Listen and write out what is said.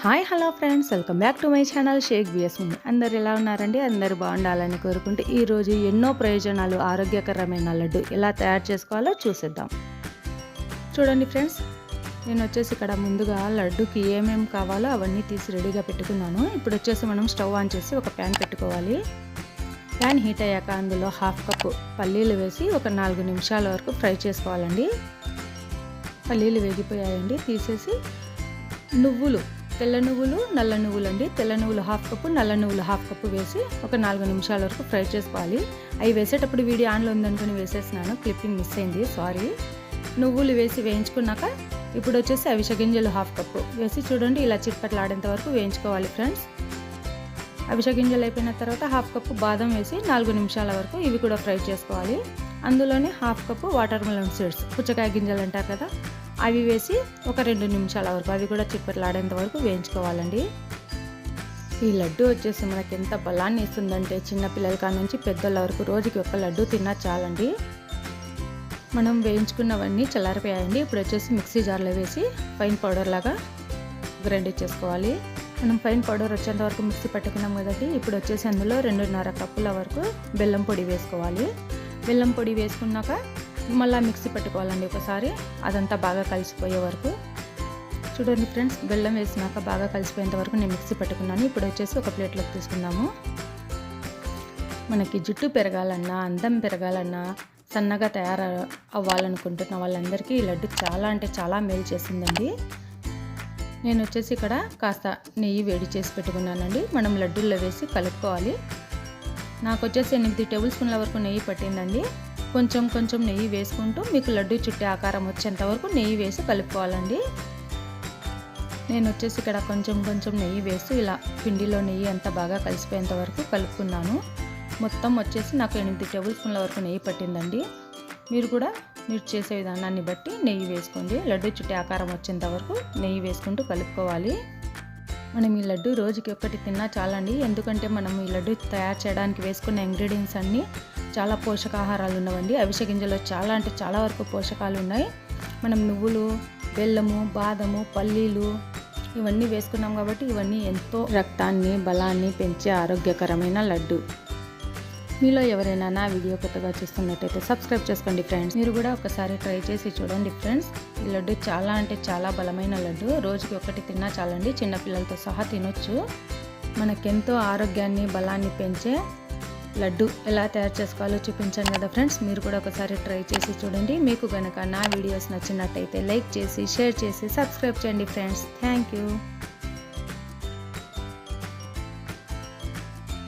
Hi hello friends, welcome back to my channel Shaik BS Ummi. అందరు ఎలా ఉన్నారండి? అందరు బాగుండాలని కోరుకుంటే ఈరోజు ఎన్నో ప్రయోజనాలు ఆరోగ్యకరమైన లడ్డు ఎలా తయారు చేసుకోవాలో చూసేద్దాం. చూడండి ఫ్రెండ్స్, నేను వచ్చేసి ఇక్కడ ముందుగా లడ్డుకి ఏమేమి కావాలో అవన్నీ తీసి రెడీగా పెట్టుకున్నాను. ఇప్పుడు వచ్చేసి మనం స్టవ్ ఆన్ చేసి ఒక ప్యాన్ పెట్టుకోవాలి. ప్యాన్ హీట్ అయ్యాక అందులో హాఫ్ కప్పు పల్లీలు వేసి ఒక 4 నిమిషాల వరకు ఫ్రై చేసుకోవాలండి. పల్లీలు వేగిపోయాయండి, తీసేసి నువ్వులు, తెల్ల నువ్వులు, నల్ల నువ్వులు అండి. తెల్ల నువ్వులు హాఫ్ కప్పు, నల్ల నువ్వులు హాఫ్ కప్పు వేసి ఒక 4 నిమిషాల వరకు ఫ్రై చేసుకోవాలి. అవి వేసేటప్పుడు వీడియో ఆన్లో ఉందనుకుని వేసేసినాను, క్లిప్పింగ్ మిస్ అయింది, సారీ. నువ్వులు వేసి వేయించుకున్నాక ఇప్పుడు వచ్చేసి అవిసె గింజలు హాఫ్ కప్పు వేసి చూడండి ఇలా చిట్పట్లాడేంత వరకు వేయించుకోవాలి ఫ్రెండ్స్. అవిసె గింజలు అయిపోయిన తర్వాత హాఫ్ కప్పు బాదం వేసి 4 నిమిషాల వరకు ఇవి కూడా ఫ్రై చేసుకోవాలి. అందులోనే half cup water melon seeds, పుచ్చకాయ గింజలు అంటారు కదా, అవి వేసి ఒక 2 నిమిషాల వరకు అవి కూడా చిప్పట్లాడేంత వరకు వేయించుకోవాలండి. ఈ లడ్డు వచ్చేసి మనకి ఎంత బలాన్ని ఇస్తుందంటే చిన్నపిల్లల కాడ నుంచి పెద్దల వరకు రోజుకి ఒక లడ్డు తిన్నా చాలండి. మనం వేయించుకున్నవన్నీ చల్లారిపోయాయండి. ఇప్పుడు వచ్చేసి మిక్సీ జార్లో వేసి ఫైన్ పౌడర్ లాగా గ్రైండ్ చేసుకోవాలి. మనం ఫైన్ పౌడర్ వచ్చేంత వరకు మిక్సీ పట్టుకున్నాం కదండి. ఇప్పుడు వచ్చేసి అందులో 2.5 కప్పుల వరకు బెల్లం పొడి వేసుకోవాలి. బెల్లం పొడి వేసుకున్నాక మళ్ళీ మిక్సీ పెట్టుకోవాలండి ఒకసారి, అదంతా బాగా కలిసిపోయే వరకు. చూడండి ఫ్రెండ్స్, బెల్లం వేసినాక బాగా కలిసిపోయేంత వరకు నేను మిక్సీ పెట్టుకున్నాను. ఇప్పుడు వచ్చేసి ఒక ప్లేట్లోకి తీసుకుందాము. మనకి జుట్టు పెరగాలన్నా, అందం పెరగాలన్నా, సన్నగా తయారు అవ్వాలనుకుంటున్న వాళ్ళందరికీ ఈ లడ్డు చాలా అంటే చాలా మేలు చేసిందండి. నేను వచ్చేసి ఇక్కడ కాస్త నెయ్యి వేడి చేసి పెట్టుకున్నానండి. మనం లడ్డూల్లో వేసి కలుపుకోవాలి. నాకు వచ్చేసి 8 టేబుల్ స్పూన్ల వరకు నెయ్యి పట్టిందండి. కొంచెం కొంచెం నెయ్యి వేసుకుంటూ మీకు లడ్డు చుట్టే ఆకారం వచ్చేంత వరకు నెయ్యి వేసి కలుపుకోవాలండి. నేను వచ్చేసి ఇక్కడ కొంచెం కొంచెం నెయ్యి వేసి ఇలా పిండిలో నెయ్యి అంతా బాగా కలిసిపోయేంత వరకు కలుపుకున్నాను. మొత్తం వచ్చేసి నాకు 8 టేబుల్ స్పూన్ల వరకు నెయ్యి పట్టిందండి. మీరు చేసే విధానాన్ని బట్టి నెయ్యి వేసుకోండి. లడ్డు చుట్టే ఆకారం వచ్చేంత వరకు నెయ్యి వేసుకుంటూ కలుపుకోవాలి. మనం ఈ లడ్డు రోజుకి ఒక్కటి తిన్నా చాలండి. ఎందుకంటే మనం ఈ లడ్డు తయారు చేయడానికి వేసుకున్న ఇంగ్రీడియంట్స్ అన్నీ చాలా పోషకాహారాలు ఉన్నవండి. అవిసె గింజలో చాలా అంటే చాలా వరకు పోషకాలు ఉన్నాయి. మనం నువ్వులు, బెల్లము, బాదము, పల్లీలు ఇవన్నీ వేసుకున్నాం కాబట్టి ఇవన్నీ ఎంతో రక్తాన్ని, బలాన్ని పెంచే ఆరోగ్యకరమైన లడ్డు. మీలో ఎవరైనా నా వీడియో కొత్తగా చూస్తున్నట్టయితే సబ్స్క్రైబ్ చేసుకోండి ఫ్రెండ్స్. మీరు కూడా ఒకసారి ట్రై చేసి చూడండి ఫ్రెండ్స్. ఈ లడ్డు చాలా అంటే చాలా బలమైన లడ్డు. రోజుకి ఒకటి తిన్నా చాలండి, చిన్నపిల్లలతో సహా తినొచ్చు. మనకెంతో ఆరోగ్యాన్ని, బలాన్ని పెంచే లడ్డు ఎలా తయారు చేసుకోవాలో చూపించాను కదా ఫ్రెండ్స్. మీరు కూడా ఒకసారి ట్రై చేసి చూడండి. మీకు కనుక నా వీడియోస్ నచ్చినట్టయితే లైక్ చేసి, షేర్ చేసి, సబ్స్క్రైబ్ చేయండి ఫ్రెండ్స్. Thank you.